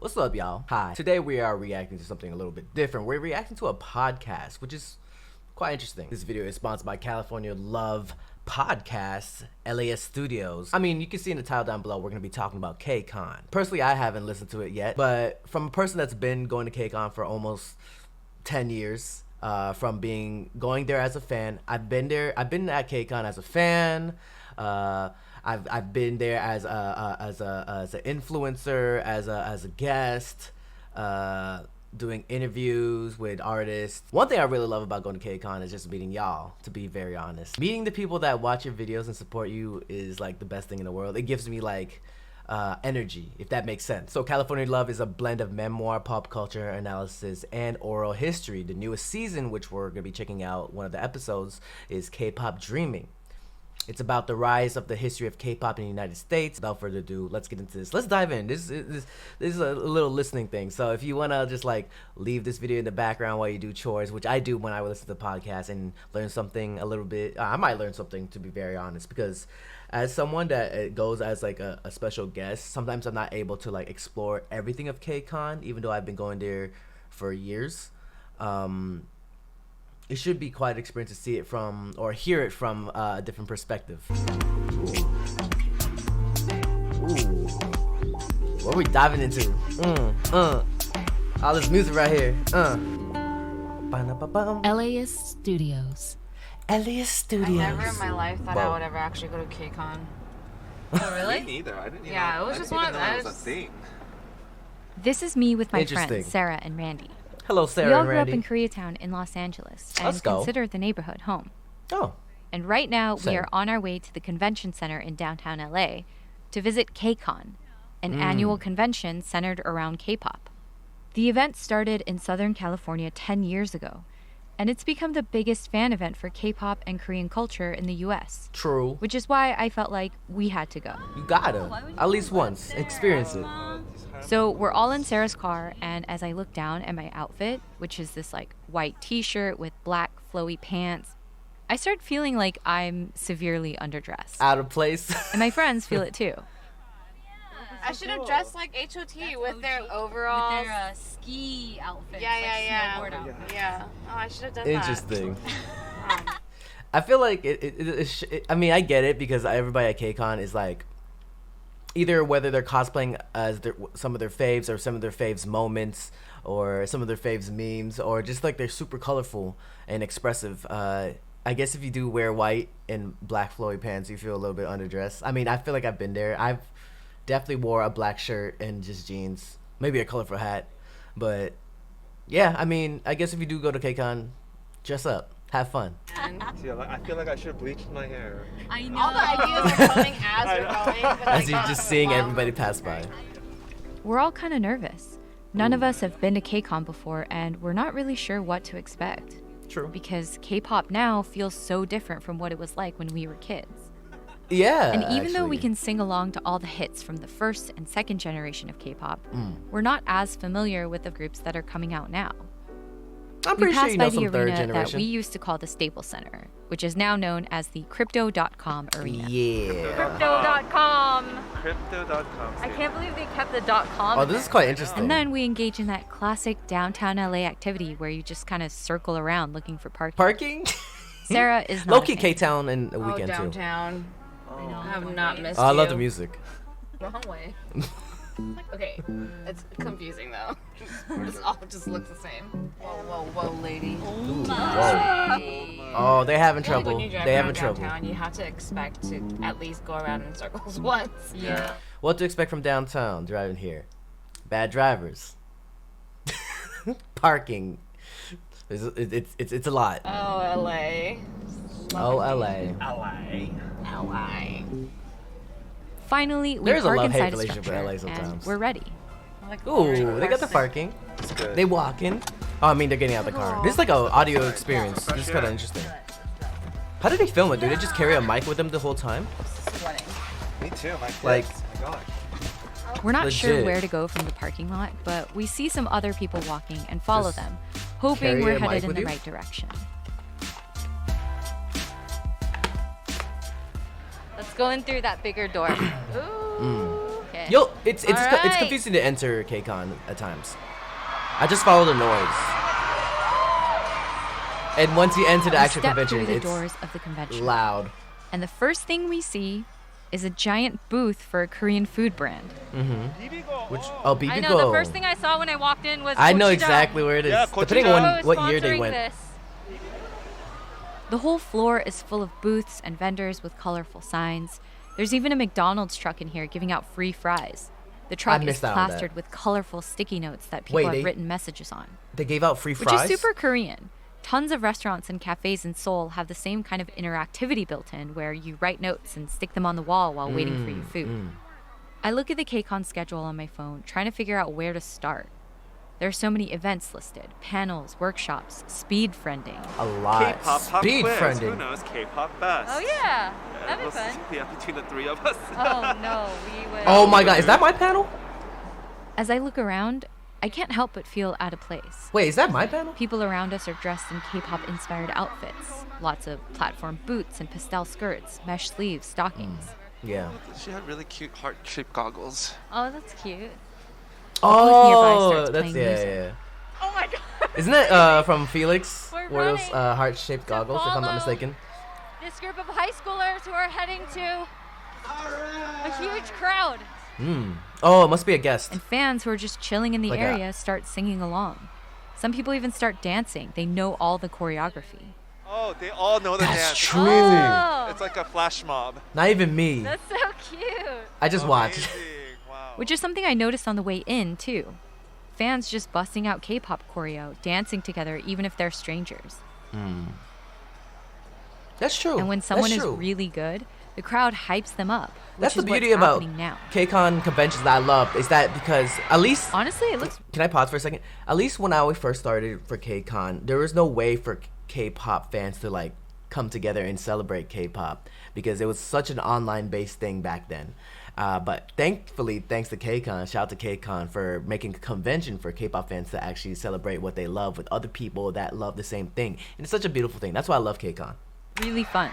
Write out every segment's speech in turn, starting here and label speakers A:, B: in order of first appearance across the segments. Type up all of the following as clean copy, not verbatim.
A: What's up, y'all? Hi. Today we are reacting to something a little bit different. We're reacting to a podcast, which is quite interesting. This video is sponsored by California Love Podcasts, LAS Studios. I mean, you can see in the title down below, we're going to be talking about Kcon. Personally, I haven't listened to it yet, but from a person that's been going to Kcon for almost 10 years, from going there as a fan, I've been at Kcon as a fan. I've been there as an influencer, as a guest, doing interviews with artists. One thing I really love about going to Kcon is just meeting y'all, to be very honest. Meeting the people that watch your videos and support you is like the best thing in the world. It gives me like energy, if that makes sense. So California Love is a blend of memoir, pop culture analysis, and oral history. The newest season, which we're gonna be checking out, one of the episodes, is Kpop Dreaming. It's about the rise of the history of K-pop in the United States. Without further ado, let's get into this. Let's dive in. This is a little listening thing. So if you want to just like leave this video in the background while you do chores, which I do when I listen to the podcast, and learn something a little bit, I might learn something, to be very honest, because as someone that goes as like a special guest, sometimes I'm not able to like explore everything of Kcon, even though I've been going there for years. It should be quite an experience to see it from, or hear it from a different perspective. Ooh. What are we diving into? All this music right here.
B: LAS Studios.
A: LAS Studios.
C: I never in my life thought I would ever actually go to Kcon.
B: Oh, really?
D: Me neither. I didn't even.
C: Yeah, it was
D: I
C: just
D: didn't
C: one
D: even
C: of
D: know it was
C: those.
D: a thing.
B: This is me with my
A: Interesting.
B: friends, Sarah and Randy.
A: Hello, Sarah
B: We all
A: and
B: grew up
A: Randy.
B: in Koreatown in Los Angeles and
A: Let's go.
B: consider the neighborhood home.
A: Oh,
B: And right now,
A: Same.
B: we are on our way to the convention center in downtown LA to visit Kcon, an annual convention centered around K-pop. The event started in Southern California 10 years ago, and it's become the biggest fan event for K-pop and Korean culture in the US,
A: true.
B: which is why I felt like we had to go.
A: You gotta, at least once, experience it.
B: So we're all in Sarah's car, and as I look down at my outfit, which is this like white t-shirt with black flowy pants, I start feeling like I'm severely underdressed.
A: Out of place.
B: And my friends feel it too.
C: I should have dressed like HOT with their overalls.
E: With their ski outfits.
C: Yeah.
E: Snowboard outfits.
C: Yeah. Oh, I should have done
A: Interesting. I feel like I mean, I get it, because everybody at Kcon is like, either whether they're cosplaying as some of their faves, or some of their faves moments, or some of their faves memes, or just like they're super colorful and expressive. I guess if you do wear white and black flowy pants, you feel a little bit underdressed. I mean, I feel like I've been there. I've definitely wore a black shirt and just jeans, maybe a colorful hat. But yeah, I mean, I guess if you do go to Kcon, dress up, have fun.
D: See, I feel like I should have bleached my hair.
E: I know.
C: All the ideas are coming as we're going. But
A: As
C: like,
A: you're just seeing everybody pass by.
B: We're all kind of nervous. None of us have been to Kcon before, and we're not really sure what to expect.
A: True.
B: Because K-pop now feels so different from what it was like when we were kids.
A: Yeah.
B: And even though we
A: actually.
B: can sing along to all the hits from the first and second generation of K-pop, we're not as familiar with the groups that are coming out now.
A: I'm
B: We
A: pretty sure
B: passed
A: you
B: by
A: know
B: the
A: some third
B: arena that
A: generation.
B: we used to call the Staples Center, which is now known as the Crypto.com arena.
A: Yeah.
B: Crypto.com!
D: Crypto.com.
B: I can't believe they kept the .com.
A: Oh,
B: in
A: this is
B: there.
A: quite interesting.
B: And then we engage in that classic downtown LA activity where you just kind of circle around looking for parking.
A: Parking?
B: Sarah is not
A: Low-key
B: a fan.
A: K-Town in a
C: Oh,
A: weekend too.
C: downtown. I have not missed
A: Oh, I
C: you.
A: love the music.
C: Wrong way. Okay, it's confusing though. It all just looks the same. Whoa, lady.
A: Ooh, whoa. Oh, they're having trouble.
C: When you drive
A: They
C: around
A: having trouble.
C: downtown, you have to expect to at least go around in circles once.
D: Yeah.
A: What to expect from downtown driving here? Bad drivers. Parking. It's a lot.
C: Oh, LA.
A: Oh, LA.
C: LA.
B: Finally, we
A: There's a
B: park
A: love-hate
B: inside a
A: relationship with
B: structure,
A: LA
B: and
A: sometimes.
B: we're ready.
A: Ooh, they got the parking.
D: It's good.
A: They walking. Oh, I mean, they're getting out of the car. This is like an audio experience. This is kind of interesting. How did they film it? Do they just carry a mic with them the whole time?
D: Me too. My kids.
A: Like-
D: Oh my gosh.
B: We're not sure
A: Legit.
B: where to go from the parking lot, but we see some other people walking and follow
A: Just
B: them, hoping
A: carry
B: we're
A: a mic
B: headed in
A: with
B: the
A: you?
B: right direction. Let's go in through that bigger door. Ooh. Okay.
A: It's
B: Alright.
A: confusing to enter Kcon at times. I just follow the noise. And once you enter the
B: We
A: actual
B: step
A: convention,
B: through the
A: it's
B: doors of the convention.
A: loud.
B: And the first thing we see is a giant booth for a Korean food brand.
A: Which Bibigo.
E: I know, the first thing I saw when I walked in was
A: I know
E: gochujang.
A: exactly where it is.
D: Yeah,
A: Depending
D: gochujang.
A: on what year they
E: Sponsoring
A: went.
E: This.
B: The whole floor is full of booths and vendors with colorful signs. There's even a McDonald's truck in here giving out free fries. The truck is
A: missed out on that.
B: plastered with colorful sticky notes that people
A: Wait,
B: have
A: they-
B: written messages on,
A: They gave out free
B: which
A: fries.
B: is super Korean. Tons of restaurants and cafes in Seoul have the same kind of interactivity built in where you write notes and stick them on the wall while waiting for your food. I look at the Kcon schedule on my phone, trying to figure out where to start. There are so many events listed, panels, workshops, speed friending.
A: A lot.
D: K-pop pop
A: Speed
D: quiz. Who
A: friending.
D: knows K-pop best?
E: Oh yeah, that'd be
D: We'll
E: fun.
D: see, yeah, between the three of us.
E: Oh no, we would.
A: Oh my god, is that my panel?
B: As I look around, I can't help but feel out of place.
A: Wait, is that my panel?
B: People around us are dressed in K-pop inspired outfits. Lots of platform boots and pastel skirts, mesh sleeves, stockings.
A: Yeah.
D: She had really cute heart-shaped goggles.
E: Oh, that's cute.
B: booth nearby
A: Oh,
B: starts
A: that's
B: playing
A: yeah,
B: music.
A: yeah.
E: Oh my god.
A: Isn't it from Felix?
E: We're
A: Where those
E: running
A: heart-shaped
E: to
A: goggles, if I'm not
E: follow.
A: mistaken?
E: This group of high schoolers who are heading to a huge crowd.
A: Oh, it must be a guest.
B: And fans who are just chilling in the
A: Like a-
B: area start singing along. Some people even start dancing. They know all the choreography.
D: Oh, they all know the
A: That's
D: dance.
A: true.
E: Oh,
D: It's like a flash mob.
A: Not even me.
E: that's so cute.
A: I just watched.
D: Amazing. Wow.
B: Which is something I noticed on the way in, too. Fans just busting out K-pop choreo, dancing together even if they're strangers.
A: That's true.
B: And when someone
A: That's
B: is
A: true.
B: really good, the crowd hypes them up.
A: That's the
B: which is what's
A: beauty about
B: happening now.
A: Kcon conventions that I love is that because at least
B: Honestly, it looks
A: can I pause for a second? At least when I first started for Kcon, there was no way for K-pop fans to like come together and celebrate K-pop because it was such an online-based thing back then. But thankfully, thanks to Kcon, shout out to Kcon for making a convention for K-pop fans to actually celebrate what they love with other people that love the same thing. And it's such a beautiful thing. That's why I love Kcon.
B: really fun.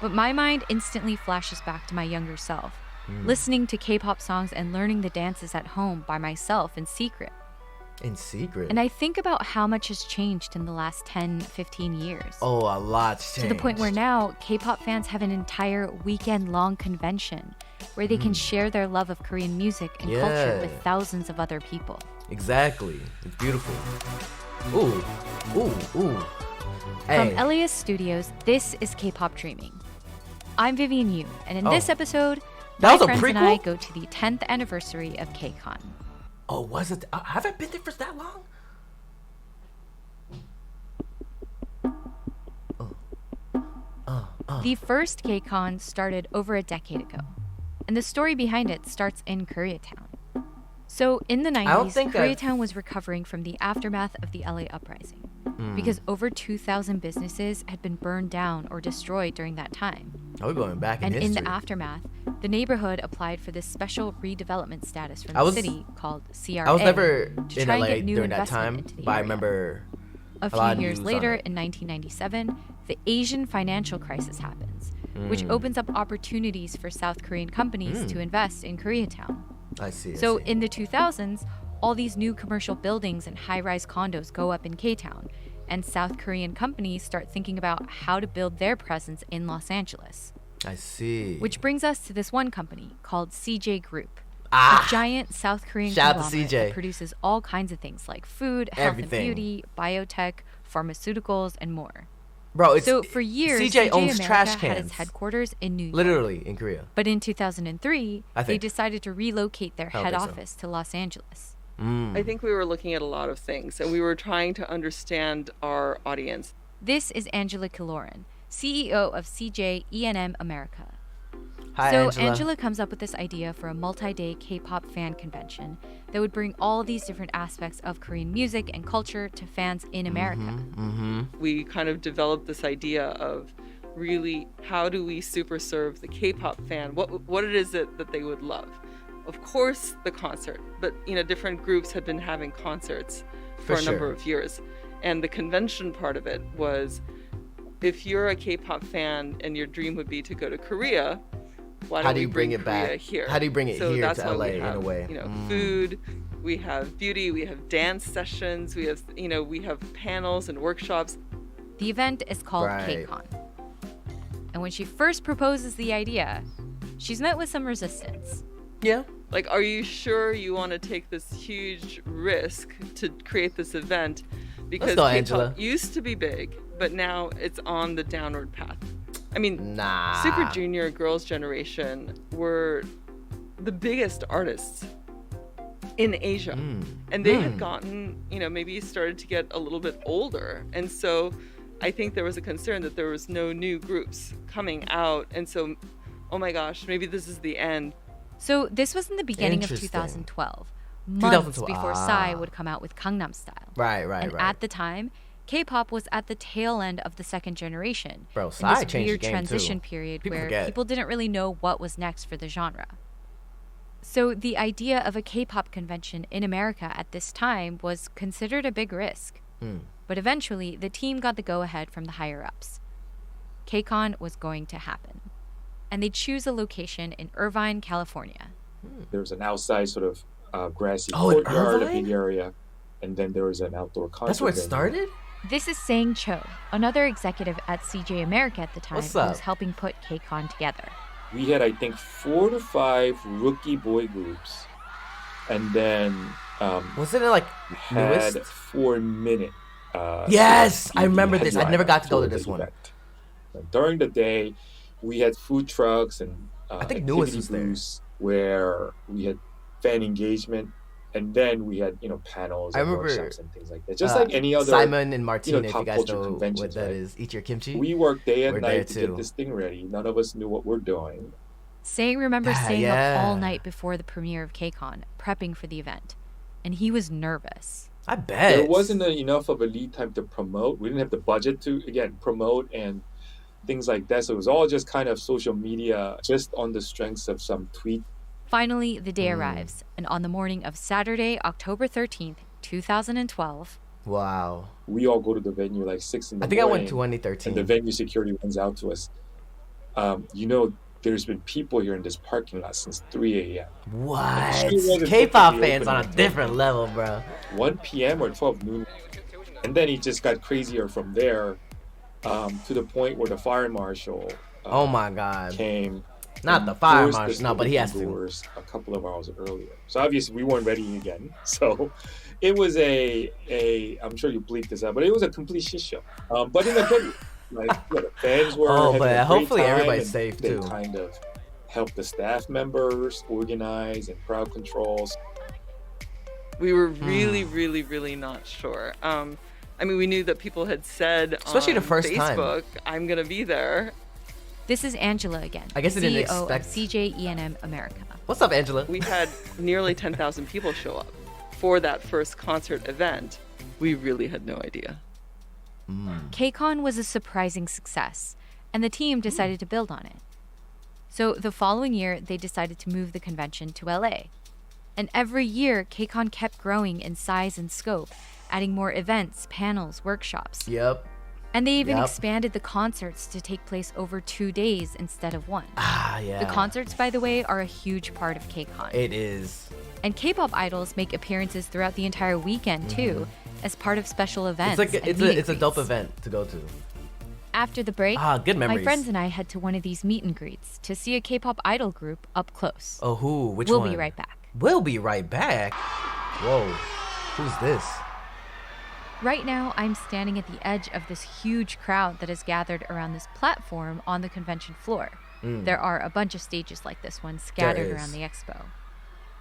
B: But my mind instantly flashes back to my younger self, listening to K-pop songs and learning the dances at home by myself in secret.
A: In secret.
B: And I think about how much has changed in the last 10, 15 years.
A: Oh, a lot's changed.
B: To the point where now K-pop fans have an entire weekend-long convention where they can share their love of Korean music and culture with
A: Yeah.
B: thousands of other people.
A: Exactly. It's beautiful. Ooh. Ooh. Ooh.
B: From
A: Hey.
B: LAS Studios, this is Kpop Dreaming. I'm Vivian Yu, and in
A: Oh.
B: this episode,
A: That
B: my
A: was a
B: friends and I
A: prequel?
B: go to the 10th anniversary of Kcon.
A: Oh, was it? Have I been there for that long?
B: The first Kcon started over a decade ago, and the story behind it starts in Koreatown. So, in the 90s,
A: think I've-
B: Koreatown was recovering from the aftermath of the LA uprising because over 2,000 businesses had been burned down or destroyed during that time.
A: Oh, we're going back in
B: And in
A: history.
B: the aftermath, the neighborhood applied for this special redevelopment status from
A: I
B: the
A: was-
B: city called CRA.
A: I was never
B: to
A: in
B: try and
A: LA
B: get new
A: during that
B: investment
A: time,
B: into the
A: but I
B: area.
A: remember
B: A
A: lot of
B: few years
A: news on
B: later,
A: it.
B: in 1997, the Asian financial crisis happens, which opens up opportunities for South Korean companies to invest in Koreatown.
A: I see.
B: So
A: I see.
B: in the 2000s, all these new commercial buildings and high-rise condos go up in K-Town, and South Korean companies start thinking about how to build their presence in Los Angeles.
A: I see.
B: Which brings us to this one company called CJ Group.
A: Ah!
B: A giant South Korean
A: Shout out to
B: conglomerate
A: CJ.
B: that produces all kinds of things like food, health
A: Everything.
B: and beauty, biotech, pharmaceuticals, and more.
A: Bro, it's
B: So for years,
A: CJ owns
B: America
A: trash
B: had
A: cans.
B: its headquarters in New York.
A: Literally in Korea.
B: But in 2003,
A: I
B: they
A: think.
B: decided to relocate their
A: I don't
B: head
A: think so.
B: office to Los Angeles.
F: I think we were looking at a lot of things and we were trying to understand our audience.
B: This is Angela Kiloran, CEO of CJ E&M America.
A: Hi,
B: So
A: Angela.
B: Angela comes up with this idea for a multi-day K-pop fan convention that would bring all these different aspects of Korean music and culture to fans in America.
F: We kind of developed this idea of really how do we super serve the K-pop fan? What it is that they would love? Of course, the concert, but different groups had been having concerts for
A: For
F: a number
A: sure.
F: of years, and the convention part of it was if you're a K-pop fan and your dream would be to go to Korea, why
A: How
F: don't
A: do
F: we
A: you bring it
F: Korea
A: back
F: here?
A: How do you bring it
F: So
A: here
F: that's
A: to
F: why
A: LA
F: we have,
A: in a way?
F: you know, food, we have beauty, we have dance sessions, we have, you know, we have panels and workshops.
B: The event is called
A: Right.
B: Kcon. And when she first proposes the idea, she's met with some resistance.
A: Yeah.
F: Like, are you sure you want to take this huge risk to create this event? Because
A: go,
F: K-pop
A: Angela.
F: used to be big, but now it's on the downward path. I mean,
A: Nah.
F: Super Junior, Girls' Generation were the biggest artists in Asia. And they had gotten, you know, maybe started to get a little bit older. And so I think there was a concern that there was no new groups coming out. And so, oh my gosh, maybe this is the end.
B: So this was in the beginning of
A: Interesting.
B: 2012, months
A: 2012,
B: before Psy would come out with Gangnam Style.
A: Right.
B: And at the time, K-pop was at the tail end of the second generation.
A: Bro,
B: in
A: Psy
B: this
A: changed the
B: weird
A: game,
B: transition
A: too.
B: period
A: People
B: where
A: forget.
B: people didn't really know what was next for the genre. So the idea of a K-pop convention in America at this time was considered a big risk. But eventually, the team got the go-ahead from the higher-ups. Kcon was going to happen. And they choose a location in Irvine, California.
G: There's an outside sort of grassy
A: Oh, in
G: courtyard, a
A: Irvine?
G: big area, and then there was an outdoor concert.
A: That's where it
G: venue.
A: started?
B: This is Sang Cho, another executive at CJ America at the time
A: What's
B: who
A: up?
B: was helping put Kcon together.
G: We had, I think, 4 to 5 rookie boy groups, and then
A: Wasn't it like
G: we had
A: newest?
G: 4-minute.
A: Yes,
G: sort of
A: I remember
G: the
A: this. I
G: headliner
A: never got to go to
G: for the
A: this one.
G: event. During the day, we had food trucks and
A: I think Newest
G: activity
A: was there.
G: booths where we had fan engagement, and then we had, you know, panels
A: I
G: and
A: remember,
G: workshops and things like that. Just like any other
A: Simon and Martina, if you
G: top
A: guys
G: culture
A: know what
G: conventions,
A: that
G: right?
A: is. Eat your kimchi.
G: We worked day and
A: We're there
G: night to
A: too.
G: get this thing ready. None of us knew what we're doing.
B: Sang remembers
A: Ah,
B: staying up
A: yeah.
B: all night before the premiere of Kcon, prepping for the event. And he was nervous.
A: I bet.
G: There wasn't enough of a lead time to promote. We didn't have the budget to, again, promote and things like that. So it was all just kind of social media, just on the strengths of some tweet.
B: Finally, the day arrives, and on the morning of Saturday, October 13th, 2012,
A: Wow.
G: We all go to the venue like 6 in the
A: I think I
G: morning.
A: went 2013.
G: And the venue security runs out to us. You know, there's been people here in this parking lot since 3 a.m.
A: What?
G: She wasn't
A: K-pop
G: typically
A: fans
G: open
A: on a
G: until
A: different level, bro.
G: 1 p.m. or 12 noon. And then it just got crazier from there, to the point where the fire marshal
A: Oh my God.
G: came.
A: Not
G: and
A: the fire
G: forced
A: marshal,
G: us
A: no,
G: to
A: but he
G: open
A: has to.
G: doors a couple of hours earlier. So obviously we weren't ready again. So it was I'm sure you bleeped this out, but it was a complete shit show. But in a good way. Like, yeah, the fans were
A: Oh,
G: having
A: but
G: a great
A: hopefully
G: time,
A: everybody's
G: and
A: safe,
G: they
A: too.
G: kind of helped the staff members organize and crowd controls.
F: We were really not sure. I mean, we knew that people had said
A: Especially
F: on
A: the first time.
F: Facebook, I'm going to be there.
B: this is Angela again,
A: I guess I didn't
B: CEO
A: expect-
B: of CJ America.
A: What's up, Angela?
F: We had nearly 10,000 people show up for that first concert event. We really had no idea.
B: Kcon was a surprising success, and the team decided to build on it. So the following year, they decided to move the convention to LA. And every year, Kcon kept growing in size and scope, adding more events, panels, workshops.
A: Yep.
B: And they even
A: Yep.
B: expanded the concerts to take place over 2 days instead of 1.
A: Ah, yeah.
B: The concerts, by the way, are a huge part of Kcon.
A: It is.
B: And K-pop idols make appearances throughout the entire weekend, too, as part of special events.
A: It's like
B: and
A: it's
B: meet and
A: a dope
B: greets.
A: event to go to.
B: After the break,
A: Ah, good
B: my
A: memories.
B: friends and I head to one of these meet and greets to see a K-pop idol group up close.
A: Oh, who? Which
B: we'll
A: one?
B: be right back.
A: We'll be right back. Whoa. Who's this?
B: Right now, I'm standing at the edge of this huge crowd that has gathered around this platform on the convention floor. There are a bunch of stages like this one scattered
A: is.
B: around the expo.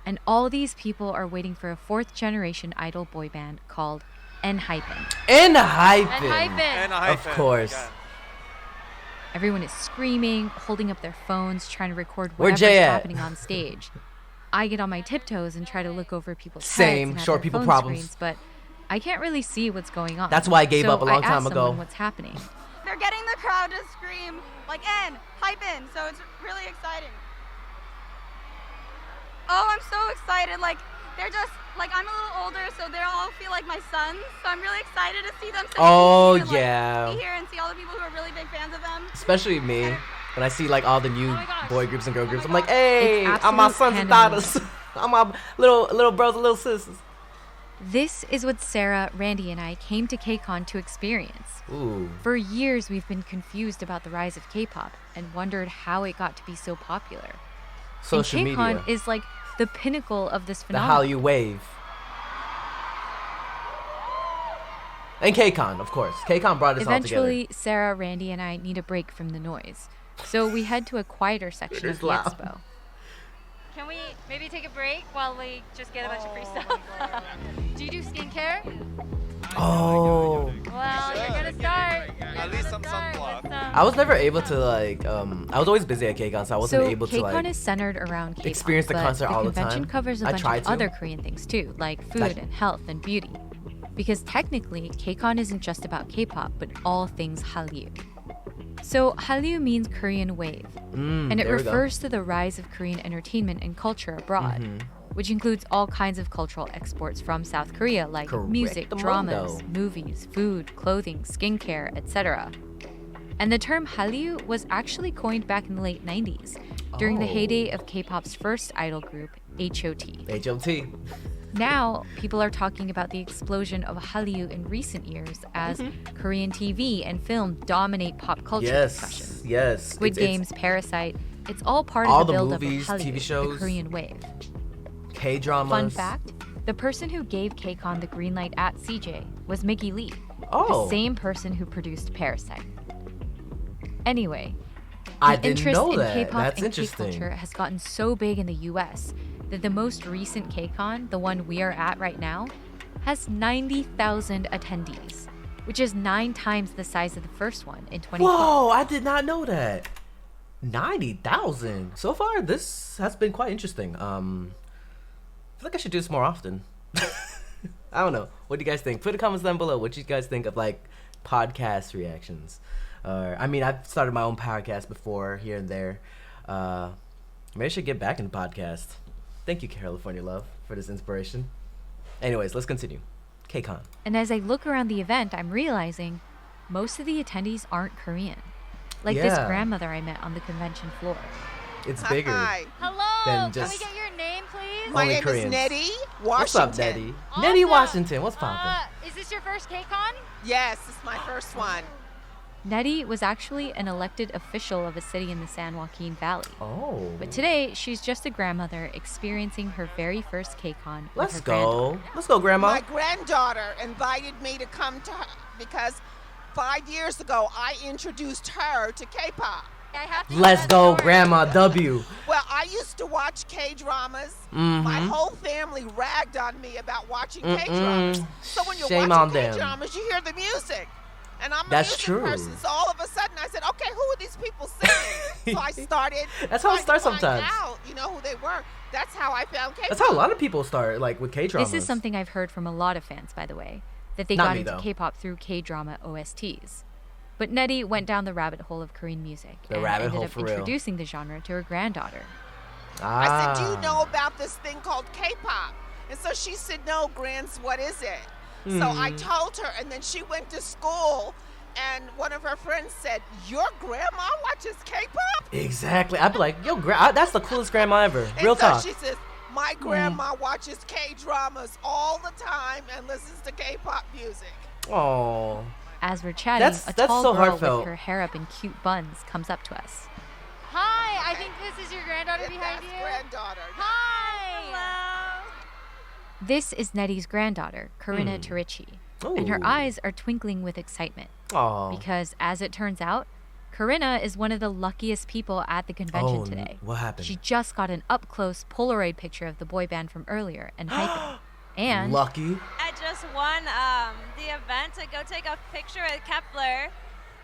B: And all these people are waiting for a 4th generation idol boy band called ENHYPEN.
A: ENHYPEN.
D: And a
A: Of
D: hyphen.
A: course.
D: Again.
B: Everyone is screaming, holding up their phones, trying to record
A: Where
B: whatever's
A: Jay at?
B: happening on stage. I get on my tiptoes and try to look over people's
A: Same,
B: heads and at
A: short
B: their
A: people
B: phone
A: problems.
B: screens, but I can't really see what's going on.
A: That's why I gave
B: So
A: up a long
B: I
A: time
B: asked
A: ago.
B: someone what's happening.
H: They're getting the crowd to scream like "N, hype in," so it's really exciting. Oh, I'm so excited! Like they're just like I'm a little older, so they all feel like my sons. So I'm really excited to see them. So
A: Oh,
H: and, like,
A: yeah.
H: be here and see all the people who are really big fans of them.
A: Especially me. When I see like all the new
E: my gosh.
A: boy groups and girl
E: Oh
A: groups,
E: my
A: I'm like,
E: gosh.
A: hey,
B: It's
A: I'm my
B: absolute
A: sons and
B: pandemonium.
A: daughters. I'm my little bros and little sisters.
B: This is what Sarah, Randy, and I came to Kcon to experience.
A: Ooh.
B: For years, we've been confused about the rise of K-pop and wondered how it got to be so popular.
A: Social
B: and Kcon
A: media.
B: is like the pinnacle of this
A: The
B: phenomenon.
A: Hallyu wave. And Kcon, of course. Kcon brought us all
B: Eventually,
A: together.
B: Sarah, Randy, and I need a break from the noise. So we head to a quieter section
A: It
B: of
A: is
B: the
A: loud.
B: expo.
E: Can we maybe take a break while we just get a bunch of free stuff? Do you do skincare?
A: Oh.
E: Well, you're gonna start.
D: At least some sunblock.
A: I was never able to like I was always busy at Kcon, so I wasn't
B: So
A: able to
B: Kcon
A: like
B: is centered around K-pop,
A: experience the
B: but
A: concert all the
B: convention
A: time.
B: covers a
A: I
B: bunch
A: tried
B: of
A: to.
B: other Korean things too, like food
A: Like-
B: and health and beauty. Because technically, Kcon isn't just about K-pop, but all things Hallyu. So Hallyu means Korean wave, and it
A: there we go.
B: refers to the rise of Korean entertainment and culture abroad,
A: Mm-hmm.
B: which includes all kinds of cultural exports from South Korea, like music,
A: Correctamundo.
B: dramas, movies, food, clothing, skincare, etc. And the term Hallyu was actually coined back in the late 90s, during the
A: Oh.
B: heyday of K-pop's first idol group, HOT.
A: HOT.
B: Now, people are talking about the explosion of Hallyu in recent years as Korean TV and film dominate pop culture discussion.
A: Yes. Yes.
B: Squid
A: It's-
B: Games, Parasite, it's all part
A: all
B: of the
A: the
B: build-up
A: movies,
B: of Hallyu,
A: TV shows.
B: the Korean wave.
A: K-dramas.
B: Fun fact, the person who gave Kcon the green light at CJ was Mickey Lee,
A: Oh.
B: the same person who produced Parasite. Anyway,
A: I
B: the
A: didn't
B: interest
A: know
B: in
A: that.
B: K-pop
A: That's
B: and
A: interesting.
B: K-culture has gotten so big in the US that the most recent Kcon, the one we are at right now, has 90,000 attendees, which is 9 times the size of the first one in 2012.
A: Whoa, I did not know that. 90,000. So far, this has been quite interesting. I feel like I should do this more often. I don't know. What do you guys think? Put the comments down below. What do you guys think of like podcast reactions? I mean, I've started my own podcast before here and there. Maybe I should get back into podcast. Thank you, California Love, for this inspiration. Anyways, let's continue. Kcon.
B: And as I look around the event, I'm realizing most of the attendees aren't Korean. Like this
A: Yeah.
B: grandmother I met on the convention floor.
A: It's bigger.
I: Hi,
E: Hello.
A: Then
E: Can we
A: just-
E: get your name, please?
I: my
A: Only
I: name
A: Koreans.
I: is Nettie
A: What's
I: Washington.
A: up, Nettie? Nettie
E: Awesome.
A: Washington. What's poppin'?
E: Is this your first Kcon?
I: Yes, it's my first one.
B: Nettie was actually an elected official of a city in the San Joaquin Valley.
A: Oh.
B: But today, she's just a grandmother experiencing her very first Kcon with
A: Let's
B: her granddaughter.
A: go. Let's go, Grandma.
I: My granddaughter invited me to come to her because 5 years ago I introduced her to K-pop.
E: I have to
A: Let's
E: hear that
A: go,
E: story.
A: Grandma W.
I: Well, I used to watch K-dramas.
A: Mm-hmm.
I: My whole family ragged on me about watching K-dramas. So when you're
A: Shame
I: watching
A: on them.
I: K-dramas, you hear the music. And I'm a
A: That's
I: music
A: true.
I: person, so all of a sudden I said, okay, who are these people singing? So I started
A: That's how it
I: trying to
A: starts
I: find
A: sometimes.
I: out, who they were. That's how I found K-pop.
A: That's how a lot of people start, like with K-dramas.
B: This is something I've heard from a lot of fans, by the way, that they
A: Not
B: got
A: me,
B: into
A: though.
B: K-pop through K-drama OSTs. But Nettie went down the rabbit hole of Korean music
A: The
B: and
A: rabbit
B: ended
A: hole
B: up
A: for real.
B: introducing the genre to her granddaughter.
I: I said, do you know about this thing called K-pop? And so she said, no, Grants, what is it? So I
A: Hmm.
I: told her, and then she went to school, and one of her friends said, your grandma watches K-pop?
A: Exactly. I'd be like, yo, that's the coolest grandma ever.
I: And
A: Real
I: so
A: talk.
I: she says, my grandma watches K-dramas all the time and listens to K-pop music.
A: Oh.
B: As we're chatting,
A: That's
B: a tall
A: so
B: girl
A: heartfelt.
B: with her hair up in cute buns comes up to us.
E: Hi, I think this is your granddaughter behind
I: That's
E: you.
I: granddaughter.
E: Hi.
B: This is Nettie's granddaughter, Corinna Terici, and her
A: Ooh.
B: eyes are twinkling with excitement.
A: Oh.
B: Because, as it turns out, Corinna is one of the luckiest people at the convention
A: Oh,
B: today.
A: what happened?
B: She just got an up-close Polaroid picture of the boy band from earlier and hyping. And
A: Lucky.
J: I just won the event to go take a picture with Kepler.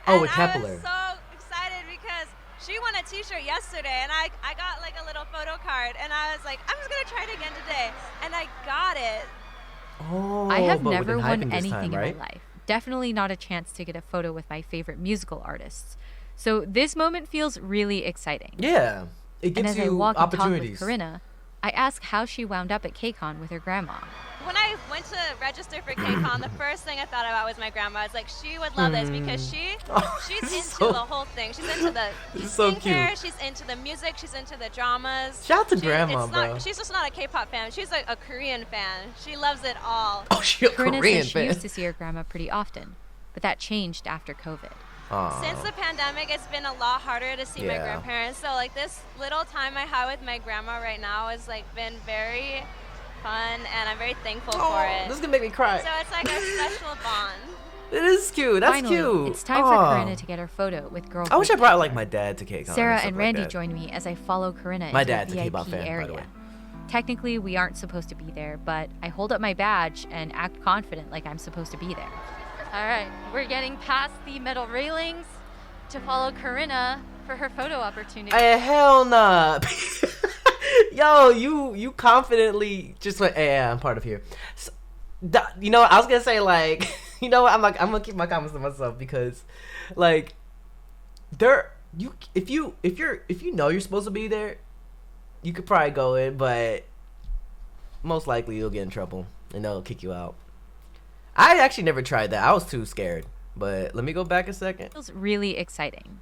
A: Oh, with
J: And I
A: Kepler.
J: was so excited because she won a t-shirt yesterday and I got like a little photo card and I was like, I'm just gonna try it again today. And I got it.
A: Oh,
B: I have
A: but with
B: never
A: the
B: won
A: hyping this
B: anything
A: time, right?
B: in my life. Definitely not a chance to get a photo with my favorite musical artists. So this moment feels really exciting.
A: Yeah. It
B: And
A: gives
B: as I
A: you
B: walk and talk with
A: opportunities.
B: Corinna, I ask how she wound up at Kcon with her grandma.
J: when I went to register for Kcon, the first thing I thought about was my grandma. It's like she would love this because she's into the whole thing. She's into the
A: so
J: skincare.
A: cute.
J: She's into the music. She's into the dramas.
A: Shout out to Grandma, bro.
J: She's just not a K-pop fan. She's like a Korean fan. She loves it all.
A: Oh, she's a
B: Corinna
A: Korean
B: says she
A: fan.
B: used to see her grandma pretty often, but that changed after COVID.
A: Aw.
J: Since the pandemic, it's been a lot harder to see my
A: Yeah.
J: grandparents. So like this little time I have with my grandma right now has like been very fun, and I'm very thankful for it.
A: This is gonna make me cry.
J: So it's like a special bond.
A: It is cute. That's
B: Finally,
A: cute.
B: it's time for
A: Aw.
B: Corinna to get her photo with girl
A: I wish I
B: group
A: brought like
B: Kepler.
A: my dad to Kcon.
B: Sarah
A: stuff
B: and
A: like
B: Randy
A: that.
B: join me as I follow Corinna
A: My
B: into
A: dad's a
B: the
A: K-pop
B: VIP
A: fan, by the
B: area.
A: way.
B: Technically, we aren't supposed to be there, but I hold up my badge and act confident like I'm supposed to be there.
E: All right, we're getting past the metal railings to follow Corinna for her photo opportunity.
A: Hey, hell nah. Yo, you confidently just went, hey, yeah, I'm part of here. So, you know, I was gonna say like, you know what? I'm gonna keep my comments to myself because, like, if you know you're supposed to be there, you could probably go in, but most likely you'll get in trouble and they'll kick you out. I actually never tried that. I was too scared. But let me go back a second.
B: It feels really exciting.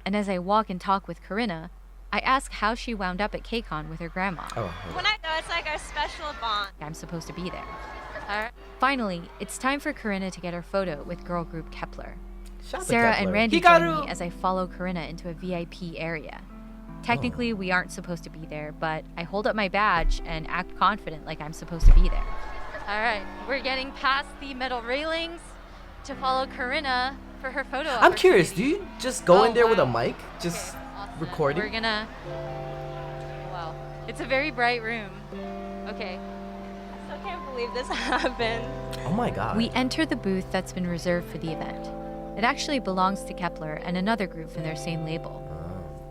B: And as I walk and talk with Corinna, I ask how she wound up at Kcon with her grandma.
A: Oh,
J: When I go, it's like our special bond.
B: I'm supposed to be there.
E: All right.
B: Finally, it's time for Corinna to get her photo with girl group Kepler.
A: Shout out to
B: Sarah
A: Kepler.
B: and Randy join
A: Hikaru.
B: me as I follow Corinna into a VIP area. Technically, we aren't supposed to be there, but I hold up my badge and act confident like I'm supposed to be there.
E: All right, we're getting past the metal railings to follow Corinna for her photo
A: I'm curious, do
E: opportunity.
A: you just go in there with a
E: wow.
A: mic? Just
E: Awesome.
A: recording?
E: We're gonna. Wow, it's a very bright room. Okay.
J: I still can't believe this happened.
A: Oh my god.
B: We enter the booth that's been reserved for the event. It actually belongs to Kepler and another group from their same label.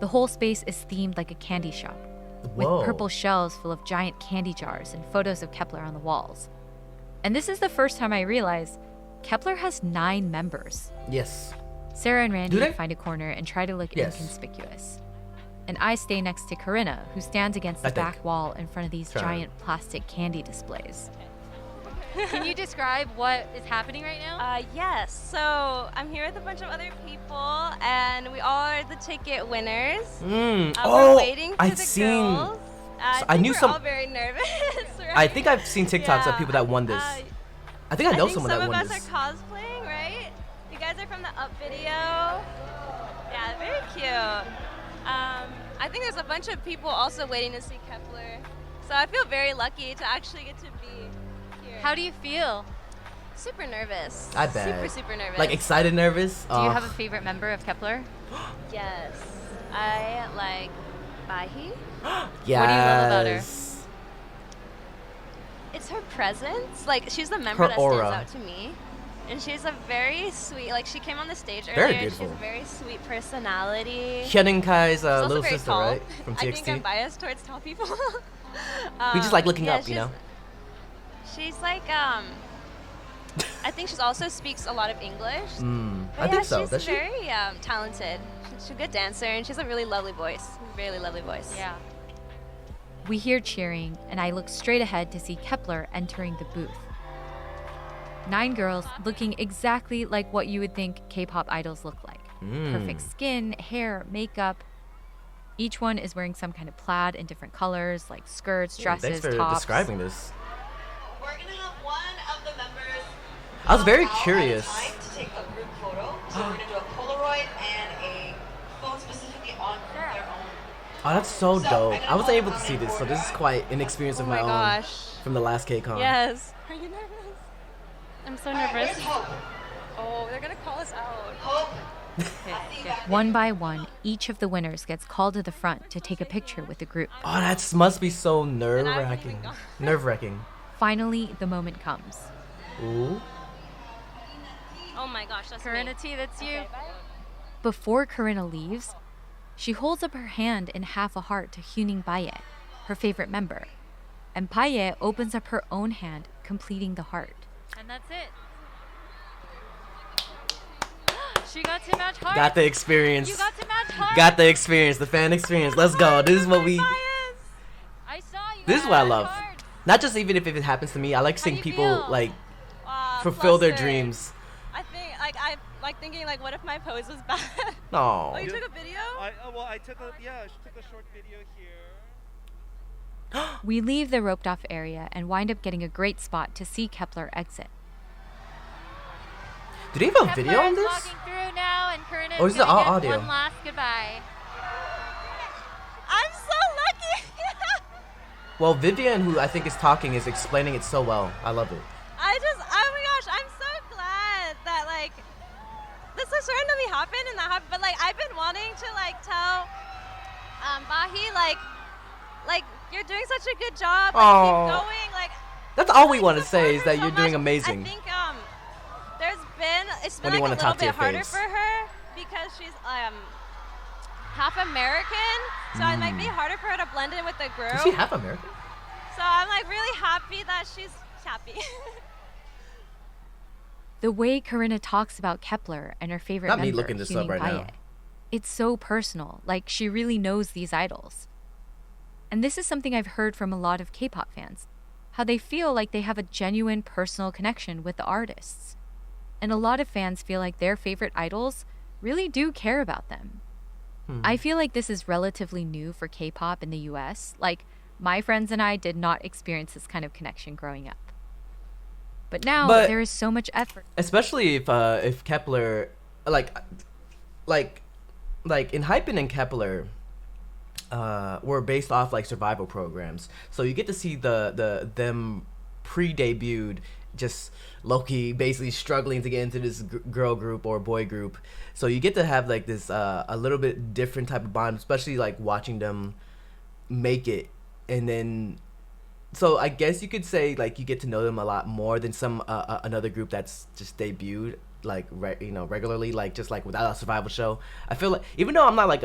B: The whole space is themed like a candy shop, with
A: Whoa.
B: purple shelves full of giant candy jars and photos of Kepler on the walls. And this is the first time I realized Kepler has 9 members.
A: Yes.
B: Sarah and Randy
A: Do they?
B: find a corner and try to look
A: Yes.
B: inconspicuous. And I stay next to Corinna, who stands against
A: I
B: the
A: think.
B: back wall in front of these
A: Try.
B: giant plastic candy displays.
E: Can you describe what is happening right now?
J: Yes, so I'm here with a bunch of other people, and we all are the ticket winners. We're waiting for
A: I've
J: the
A: seen.
J: girls.
A: I
J: think
A: knew
J: we're
A: some-
J: all very nervous, right?
A: I think I've seen TikToks of
J: Yeah.
A: people that won this. I think I know someone that
J: some
A: won
J: of us
A: this.
J: are cosplaying, right? You guys are from the Up video. Yeah, very cute. I think there's a bunch of people also waiting to see Kepler. So I feel very lucky to actually get to be here.
E: How do you feel?
J: Super nervous.
A: I bet.
J: Super, super nervous.
A: Like excited, nervous.
E: Do you have a favorite member of Kepler?
J: Yes. I like Bahi.
A: Yes.
E: What do you love about her?
J: It's her presence. Like, she's the member
A: Her
J: that
A: aura.
J: stands out to me. And she's a very sweet, like, she came on the stage
A: Very
J: earlier.
A: beautiful.
J: She has a very sweet personality.
A: Hyunkai's
J: She's also
A: little
J: very
A: sister,
J: tall.
A: right? From
J: I think I'm
A: TXT.
J: biased towards tall people.
A: We just like looking
J: yeah,
A: up, you know?
J: She's like, I think she also speaks a lot of English.
A: I
J: But
A: think
J: yeah,
A: so.
J: she's
A: Does she?
J: very talented. She's a good dancer, and she has a really lovely voice. Really lovely voice.
E: Yeah.
B: We hear cheering, and I look straight ahead to see Kepler entering the booth. 9 girls looking exactly like what you would think K-pop idols look like. Perfect skin, hair, makeup. Each one is wearing some kind of plaid in different colors, like skirts, dresses,
A: Thanks for
B: tops.
A: describing this.
K: We're gonna have one of the members.
A: I was very
K: come out at a
A: curious.
K: time to take a group photo. So we're gonna do a Polaroid and a phone specifically on their own.
A: Oh, that's so dope. I wasn't able to see this, so this is quite an experience of
J: Oh
A: my
J: my
A: own
J: gosh.
A: from the last Kcon.
J: Yes. Are you nervous? I'm so
K: All right,
J: nervous.
K: where's Hope?
J: Oh, they're gonna call us out.
K: Hope.
B: One by one, each of the winners gets called to the front to take a picture with the group.
A: Oh, that must be so
J: even
A: nerve-wracking.
J: gone.
A: Nerve-wracking.
B: Finally, the moment comes.
A: Ooh.
J: Oh my gosh, that's
E: Corinna
J: me.
E: T, that's you.
J: Okay, bye.
B: Before Corinna leaves, she holds up her hand in half a heart to Hyuning Baye, her favorite member. And Baye opens up her own hand, completing the heart.
E: And that's it. She got to match hearts.
A: Got the experience.
E: You got to match hearts.
A: Got the experience, the fan experience. Let's go. This is what we.
E: I saw you.
A: This is
E: got
A: what I
E: match
A: love.
E: hearts.
A: Not just even if it happens to me. I like seeing
J: you
A: people
J: feel?
A: like fulfill their
J: Flustered.
A: dreams.
J: I think I like thinking like, what if my pose was bad?
A: No.
J: Oh, you took a video?
D: I took a short video here.
B: We leave the roped off area and wind up getting a great spot to see Kepler exit.
A: Do they have a video on this?
E: Walking through now, and Karina's
A: Or is it
E: giving
A: all
E: us
A: audio?
E: one last goodbye.
J: I'm so lucky.
A: Well, Vivian, who I think is talking, is explaining it so well. I love it.
J: Oh my gosh, I'm so glad that like this was randomly happened and that happened. But like I've been wanting to like tell Bahi like you're doing such a good job. Like,
A: Aw.
J: keep going. Like
A: That's all we want to say is that you're doing amazing.
J: I think it's
A: When
J: been
A: do you
J: like
A: wanna
J: a
A: talk
J: little
A: to your
J: bit harder
A: face?
J: for her because she's half American, so it might be harder for her to blend in with the group.
A: Is she half American?
J: So I'm like really happy that she's happy.
B: The way Karina talks about Kepler and her favorite
A: Not me
B: member,
A: looking this up right now.
B: it's so personal, like she really knows these idols. And this is something I've heard from a lot of K-pop fans, how they feel like they have a genuine personal connection with the artists. And a lot of fans feel like their favorite idols really do care about them. I feel like this is relatively new for K-pop in the US. Like, my friends and I did not experience this kind of connection growing up. But now there is so much effort.
A: Especially if Kepler, like in Hypen and Kepler, were based off like survival programs. So you get to see them pre-debuted, just low-key basically struggling to get into this girl group or boy group. So you get to have like this a little bit different type of bond, especially like watching them make it. And then so I guess you could say like you get to know them a lot more than some another group that's just debuted like regularly, like just like without a survival show. I feel like even though I'm not like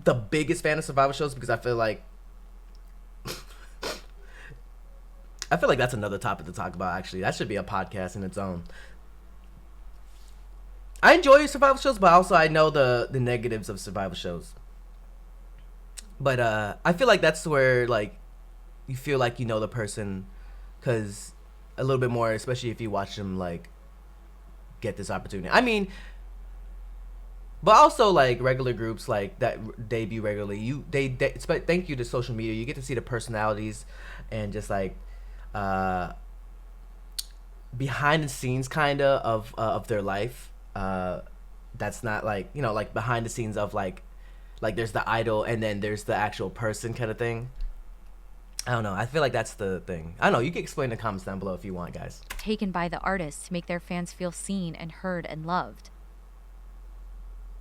A: the biggest fan of survival shows, because I feel like that's another topic to talk about. Actually, that should be a podcast in its own. I enjoy survival shows, but also I know the negatives of survival shows. But I feel like that's where like you feel like you know the person, cause a little bit more, especially if you watch them like get this opportunity. I mean, but also like regular groups like that debut regularly. Thank you to social media, you get to see the personalities and just like behind the scenes kinda of their life. That's not like like behind the scenes of like there's the idol and then there's the actual person kind of thing. I don't know. I feel like that's the thing. I don't know. You can explain in the comments down below if you want, guys.
B: Taken by the artists to make their fans feel seen and heard and loved.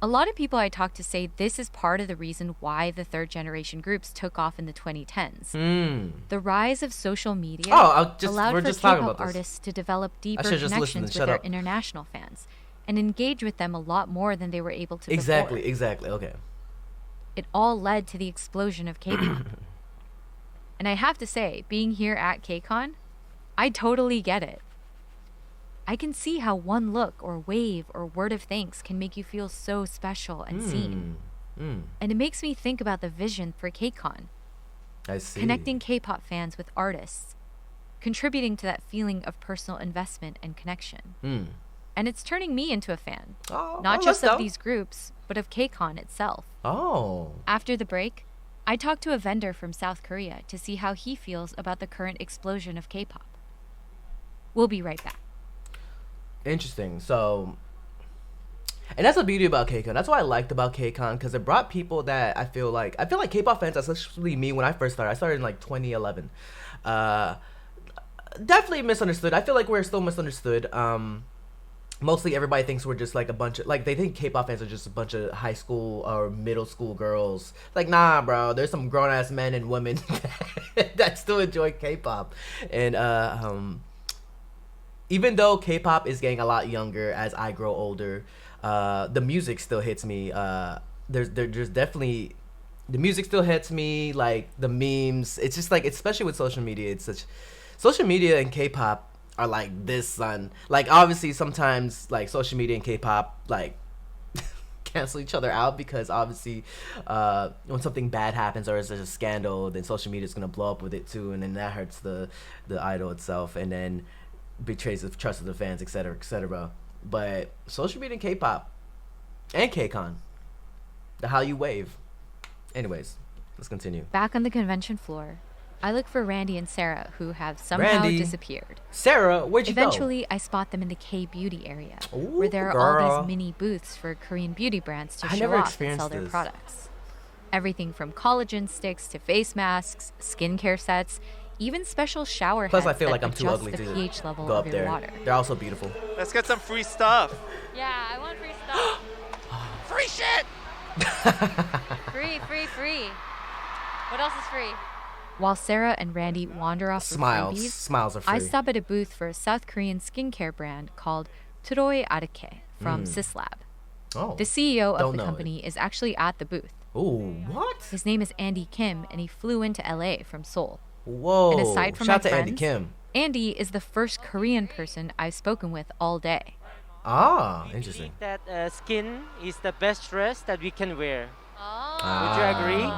B: A lot of people I talk to say this is part of the reason why the third generation groups took off in the 2010s. The rise of social media allowed for K-pop artists to develop deeper connections with their international fans and engage with them a lot more than they were able to before.
A: Exactly. Okay.
B: It all led to the explosion of K-pop. And I have to say, being here at Kcon, I totally get it. I can see how one look or wave or word of thanks can make you feel so special and seen. And it makes me think about the vision for Kcon.
A: I see.
B: Connecting K-pop fans with artists, contributing to that feeling of personal investment and connection. And it's turning me into a fan, not just of these groups, but of Kcon itself. After the break, I talked to a vendor from South Korea to see how he feels about the current explosion of K-pop. We'll be right back.
A: Interesting. So, and that's the beauty about Kcon. That's what I liked about Kcon, because it brought people that I feel like K-pop fans, especially me when I first started. I started in like 2011. Definitely misunderstood. I feel like we're still misunderstood. Mostly everybody thinks we're just like a bunch of, like, they think K-pop fans are just a bunch of high school or middle school girls. Like, nah, bro, there's some grown-ass men and women that still enjoy K-pop. And even though K-pop is getting a lot younger as I grow older, the music still hits me. There's definitely, the music still hits me, like the memes. It's just like, especially with social media, social media and K-pop are like this, son. Like, obviously sometimes like social media and K-pop like cancel each other out because obviously when something bad happens or there's a scandal, then social media is going to blow up with it too, and then that hurts the idol itself, and then betrays the trust of the fans, etc., etc. But social media and K-pop and Kcon, the Hallyu wave. Anyways, let's continue.
B: Back on the convention floor, I look for Randy and Sarah, who have somehow disappeared.
A: Sarah, where'd you
B: Eventually, I spot them in the K-beauty area,
A: Ooh,
B: where there are all these mini booths for Korean beauty brands to show off and sell their products. Everything from collagen sticks to face masks, skincare sets, even special shower
A: Plus,
B: heads
A: I feel
B: that
A: like I'm too
B: adjust
A: ugly
B: the
A: to
B: pH level
A: go
B: of
A: up
B: your
A: there.
B: water.
A: They're also beautiful.
D: Let's get some free stuff.
E: Yeah, I want free stuff.
I: Free shit!
E: Free, free, free. What else is free?
B: While Sarah and Randy wander off for freebies,
A: Smiles are free.
B: I stop at a booth for a South Korean skincare brand called Troy Arke from Syslab.
A: Oh,
B: the CEO of the company is actually at the booth.
A: Oh, what?
B: His name is Andy Kim, and he flew into LA from Seoul.
A: Whoa!
B: And aside from
A: Shout
B: my
A: out to
B: friends,
A: Andy Kim.
B: Andy is the first Korean person I've spoken with all day.
A: Ah, interesting.
L: That skin is the best dress that we can wear.
E: Oh.
L: Would you agree?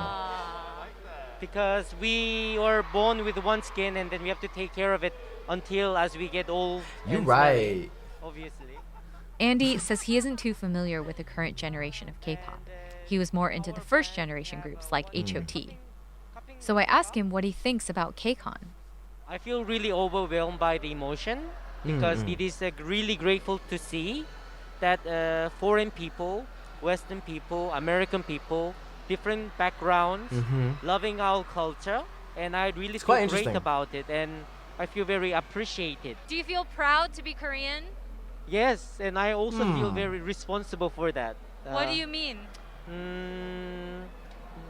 L: Because we were born with one skin, and then we have to take care of it until as we get old.
A: You're
L: and
A: right.
L: smelly, obviously.
B: Andy says he isn't too familiar with the current generation of K-pop. He was more into the first generation groups like HOT. So I ask him what he thinks about Kcon.
L: I feel really overwhelmed by the emotion because it is really grateful to see that foreign people, Western people, American people, different backgrounds, loving our culture, and I really feel great about it, and I feel very appreciated.
E: Do you feel proud to be Korean?
L: Yes, and I also feel very responsible for that.
E: What do you mean?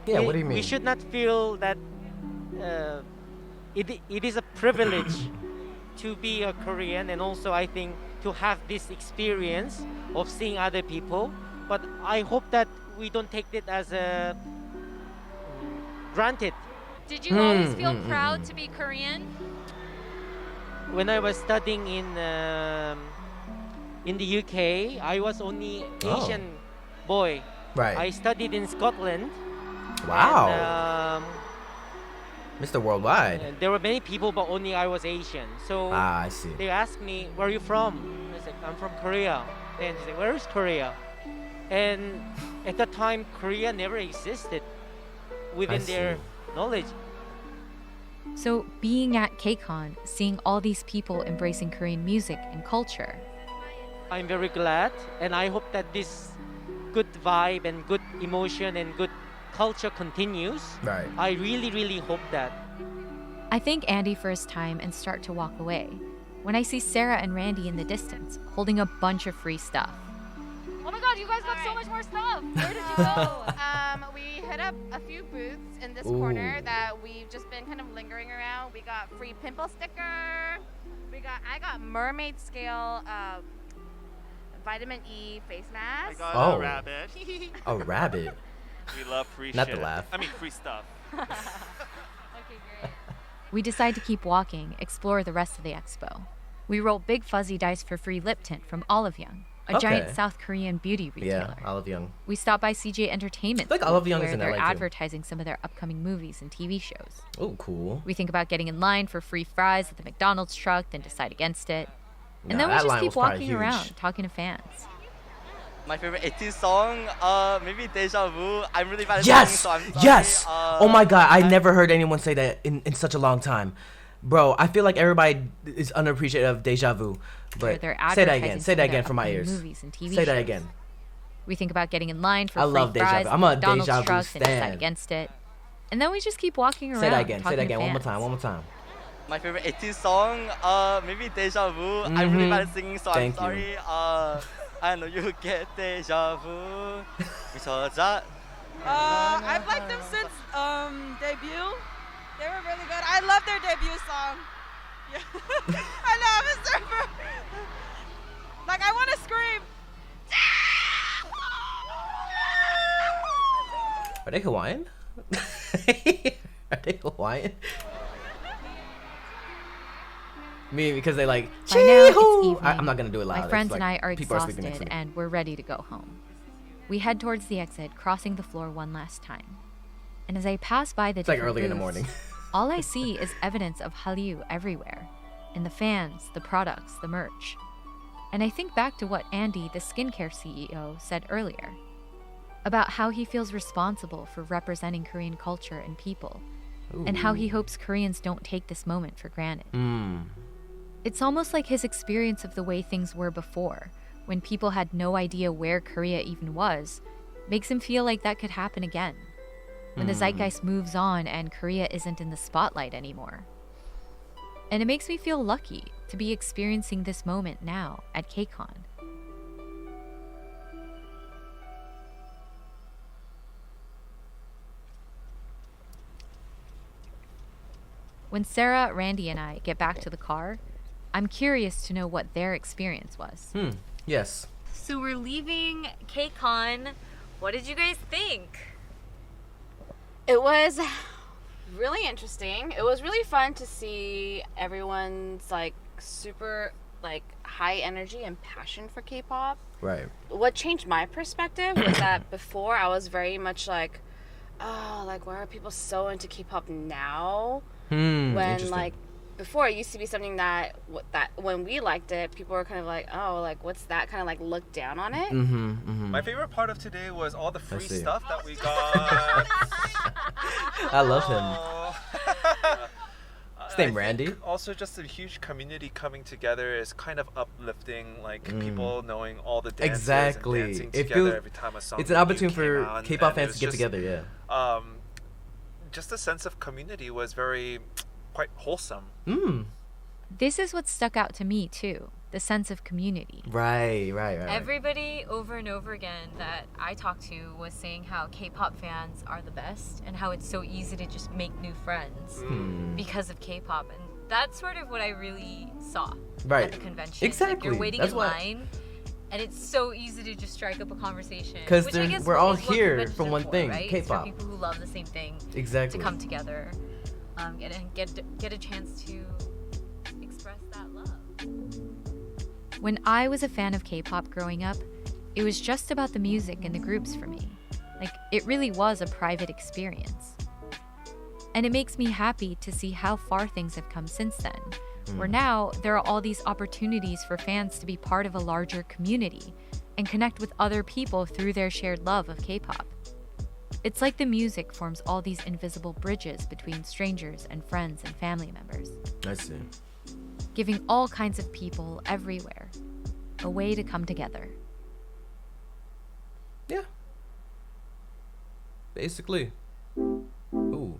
A: Yeah, what do you mean?
L: We should not feel that it is a privilege to be a Korean, and also I think to have this experience of seeing other people. But I hope that we don't take it as a granted.
E: Did you always feel proud to be Korean?
L: When I was studying in the UK, I was only Asian boy.
A: Right.
L: I studied in Scotland.
A: Wow.
L: And,
A: Mr. Worldwide.
L: there were many people, but only I was Asian. So
A: I see.
L: they asked me, "Where are you from?" I said, "I'm from Korea." And they said, "Where is Korea?" And at that time, Korea never existed within their knowledge.
B: So being at Kcon, seeing all these people embracing Korean music and culture,
L: I'm very glad, and I hope that this good vibe and good emotion and good culture continues.
A: Right.
L: I really, really hope that.
B: I thank Andy for his time and start to walk away when I see Sarah and Randy in the distance holding a bunch of free stuff.
E: Oh my god, you guys got so much more stuff. Where did you go?
C: We hit up a few booths in this corner that we've just been kind of lingering around. We got free pimple sticker. I got mermaid scale vitamin E face mask.
D: I got a rabbit.
A: A rabbit.
D: We love free
A: Not
D: shit.
A: the laugh.
D: I mean, free stuff.
E: Okay, great.
B: We decide to keep walking, explore the rest of the expo. We roll big fuzzy dice for free lip tint from Olive Young, a giant South Korean beauty retailer.
A: Yeah, Olive Young.
B: We stop by CJ Entertainment,
A: I think Olive Young
B: where
A: is in
B: they're
A: LA too.
B: advertising some of their upcoming movies and TV shows.
A: Oh, cool.
B: We think about getting in line for free fries at the McDonald's truck, then decide against it. And
A: Nah,
B: then we
A: that
B: just
A: line
B: keep
A: was probably
B: walking
A: huge.
B: around, talking to fans.
M: My favorite 80s song, maybe Deja Vu. I'm really bad at
A: Yes!
M: singing, so I'm sorry.
A: Yes! Oh my god, I never heard anyone say that in such a long time. Bro, I feel like everybody is unappreciative of Deja Vu. But
B: They're
A: say that
B: advertising
A: again.
B: some
A: Say
B: of
A: that
B: their
A: again for my
B: upcoming
A: ears.
B: movies and TV
A: Say that
B: shows.
A: again.
B: We think about getting in line for
A: I
B: free
A: love Deja
B: fries
A: Vu.
B: at
A: I'm
B: the
A: a
B: McDonald's
A: Deja Vu
B: truck, then decide
A: stan.
B: against it. And then we just keep walking around.
A: Say that again. Say
B: talking
A: that
B: to
A: again. One more
B: fans.
A: time. One more time.
M: My favorite 80s song, maybe Deja Vu. I'm really bad at singing, so
A: Thank
M: I'm
A: you.
M: sorry. I know you get deja vu.
H: I've liked them since debut. They were really good. I love their debut song. Yeah. I know, I'm a surfer. Like, I want to scream.
A: Are they Hawaiian? Are they Hawaiian? Me, because they like.
B: By now, it's
A: "Chee-hoo!"
B: evening.
A: I'm not gonna do it loud.
B: My friends
A: It's
B: and
A: like
B: I are
A: people are sleeping next
B: exhausted,
A: to me.
B: and we're ready to go home. We head towards the exit, crossing the floor one last time. And as I pass by the
A: It's like
B: different
A: early in the
B: booths,
A: morning.
B: all I see is evidence of Hallyu everywhere. In the fans, the products, the merch. And I think back to what Andy, the skincare CEO, said earlier about how he feels responsible for representing Korean culture and people, and how he hopes Koreans don't take this moment for granted. It's almost like his experience of the way things were before, when people had no idea where Korea even was, makes him feel like that could happen again, when the zeitgeist moves on and Korea isn't in the spotlight anymore. And it makes me feel lucky to be experiencing this moment now at Kcon. When Sarah, Randy, and I get back to the car, I'm curious to know what their experience was.
A: Yes.
E: So we're leaving Kcon. What did you guys think?
C: It was really interesting. It was really fun to see everyone's like super like high energy and passion for K-pop.
A: Right.
C: What changed my perspective was that before I was very much like, oh, like why are people so into K-pop now? When like before it used to be something that when we liked it, people were kind of like, oh, like what's that, kind of like look down on it.
D: My favorite part of today was all the free stuff that we got.
A: I love him. His name Randy.
D: Also, just a huge community coming together is kind of uplifting. Like people knowing all the dances
A: Exactly.
D: and dancing
A: It
D: together
A: feels,
D: every time a song.
A: it's an opportunity
D: came
A: for
D: out,
A: K-pop
D: and
A: fans
D: it's
A: to get
D: just,
A: together. Yeah.
D: Just the sense of community was quite wholesome.
B: This is what stuck out to me too, the sense of community.
A: Right.
E: Everybody over and over again that I talked to was saying how K-pop fans are the best and how it's so easy to just make new friends because of K-pop. And that's sort of what I really saw at the convention.
A: Exactly.
E: Like you're waiting
A: That's
E: in line and it's so easy to just strike up a conversation.
B: Because
A: we're all
E: is what
A: here
E: conventions
A: for
E: are
A: one thing,
E: right?
A: K-pop.
E: It's for people who love the same thing
A: Exactly.
E: to come together and get a chance to express that love.
B: When I was a fan of K-pop growing up, it was just about the music and the groups for me. Like, it really was a private experience. And it makes me happy to see how far things have come since then, where now there are all these opportunities for fans to be part of a larger community and connect with other people through their shared love of K-pop. It's like the music forms all these invisible bridges between strangers and friends and family members.
A: I see.
B: Giving all kinds of people everywhere a way to come together.
A: Yeah. Basically. Ooh.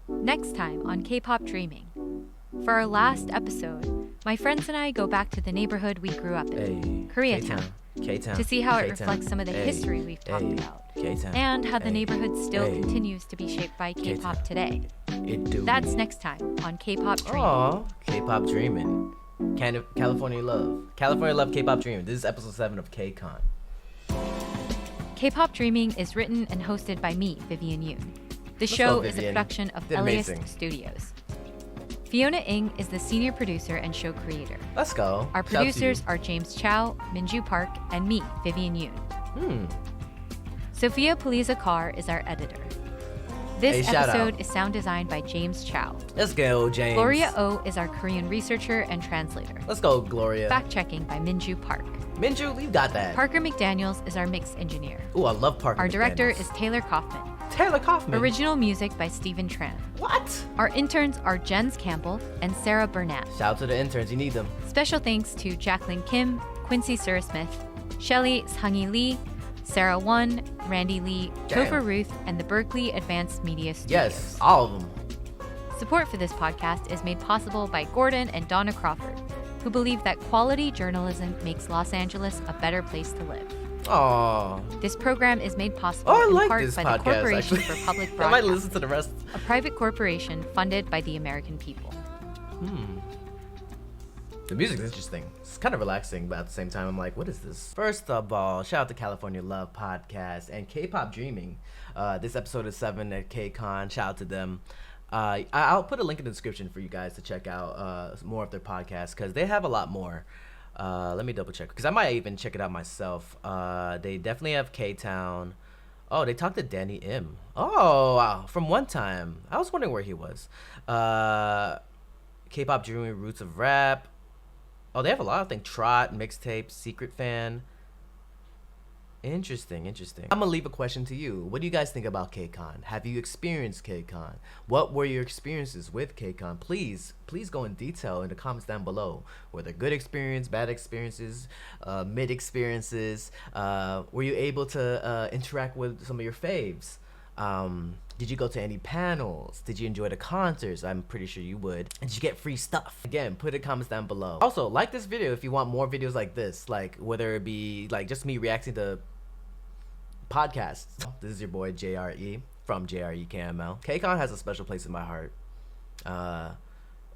B: Next time on Kpop Dreaming. For our last episode, my friends and I go back to the neighborhood we grew up in, Koreatown,
A: K-Town.
B: to see how it
A: K-Town.
B: reflects some of the history we've talked about, and how the neighborhood still continues to be shaped by K-pop today.
A: It do.
B: That's next time on Kpop Dreaming.
A: Aw, K-pop Dreaming. California Love. California Love, K-pop Dreaming. This is episode 7 of Kcon.
B: Kpop Dreaming is written and hosted by me, Vivian Yoon. The
A: Let's
B: show
A: go,
B: is a
A: Vivian.
B: production of
A: Did
B: Elias
A: amazing.
B: Studios. Fiona Ng is the senior producer and show creator.
A: Let's go.
B: Our
A: Shout out to you.
B: producers are James Chow, Minju Park, and me, Vivian Yoon. Sophia Poliza Carr is our editor. This
A: Hey, shout
B: episode
A: out.
B: is sound designed by James Chow.
A: Let's go, James.
B: Gloria O is our Korean researcher and translator.
A: Let's go, Gloria.
B: Fact-checking by Minju Park.
A: Minju, you got that.
B: Parker McDaniels is our mix engineer.
A: Ooh, I love Parker
B: Our director
A: McDaniels.
B: is Taylor Kaufman.
A: Taylor Kaufman.
B: Original music by Stephen Tran.
A: What?
B: Our interns are Jens Campbell and Sarah Burnett.
A: Shout out to the interns. You need them.
B: Special thanks to Jacqueline Kim, Quincy Surasmith, Shelly Shangi Lee, Sarah Won, Randy Lee,
A: Damn.
B: Topher Ruth, and the Berkeley Advanced Media Studios.
A: Yes, all of them.
B: Support for this podcast is made possible by Gordon and Donna Crawford, who believe that quality journalism makes Los Angeles a better place to live.
A: Aww.
B: This program is made possible
A: Oh, I
B: in
A: like
B: part
A: this
B: by
A: podcast,
B: the Corporation
A: actually.
B: for Public
A: I might
B: Broadcasting,
A: listen to the rest.
B: a private corporation funded by the American people.
A: The music's interesting. It's kind of relaxing, but at the same time, I'm like, what is this? First of all, shout out to California Love Podcast and K-Pop Dreaming. This episode is 7 at Kcon. Shout out to them. I'll put a link in the description for you guys to check out more of their podcasts because they have a lot more. Let me double check because I might even check it out myself. They definitely have K-Town. Oh, they talked to Danny M. Oh, wow. From one time. I was wondering where he was. K-pop Dreaming Roots of Rap. Oh, they have a lot of things. Trot, Mixtape, Secret Fan. Interesting. I'm gonna leave a question to you. What do you guys think about Kcon? Have you experienced Kcon? What were your experiences with Kcon? Please go in detail in the comments down below. Were there good experience, bad experiences, mid experiences? Were you able to interact with some of your faves? Did you go to any panels? Did you enjoy the concerts? I'm pretty sure you would. And did you get free stuff? Again, put it in the comments down below. Also, like this video if you want more videos like this, like whether it be like just me reacting to podcasts. This is your boy JRE from Jrekml. Kcon has a special place in my heart.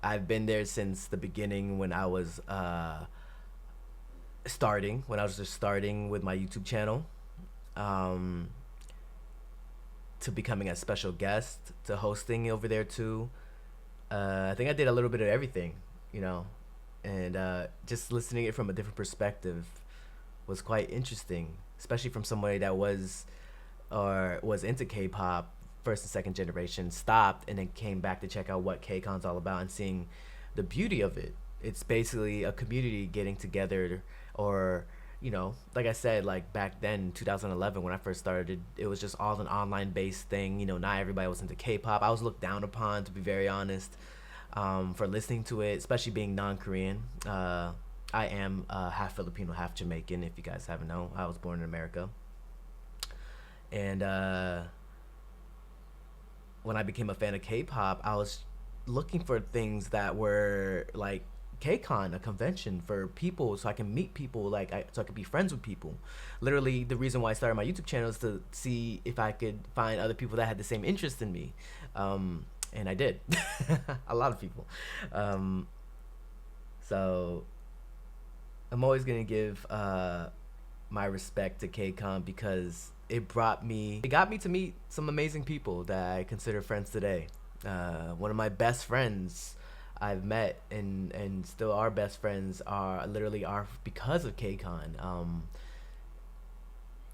A: I've been there since the beginning when I was just starting with my YouTube channel. To becoming a special guest, to hosting over there too. I think I did a little bit of everything, you know, and just listening it from a different perspective was quite interesting, especially from somebody that was into K-pop, first and second generation, stopped and then came back to check out what Kcon's all about and seeing the beauty of it. It's basically a community getting together, or you know, like I said, like back then, 2011, when I first started, it was just all an online based thing. You know, not everybody was into K-pop. I was looked down upon, to be very honest, for listening to it, especially being non-Korean. I am half Filipino, half Jamaican, if you guys haven't known. I was born in America. And when I became a fan of K-pop, I was looking for things that were like Kcon, a convention for people, so I can meet people, so I could be friends with people. Literally, the reason why I started my YouTube channel is to see if I could find other people that had the same interest in me, and I did. A lot of people. So I'm always gonna give my respect to Kcon because it got me to meet some amazing people that I consider friends today. One of my best friends I've met and still are best friends are because of Kcon.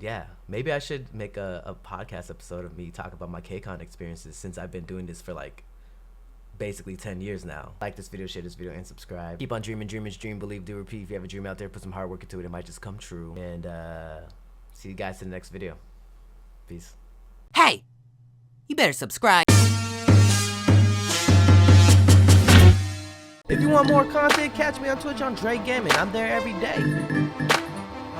A: Yeah, maybe I should make a podcast episode of me talk about my Kcon experiences, since I've been doing this for like basically 10 years now. Like this video, share this video, and subscribe. Keep on dreaming, dreamers dream, believe, do, repeat. If you have a dream out there, put some hard work into it, it might just come true. And see you guys in the next video. Peace.
N: Hey, you better subscribe.
A: If you want more content, catch me on Twitch on Jrekml. I'm there every day.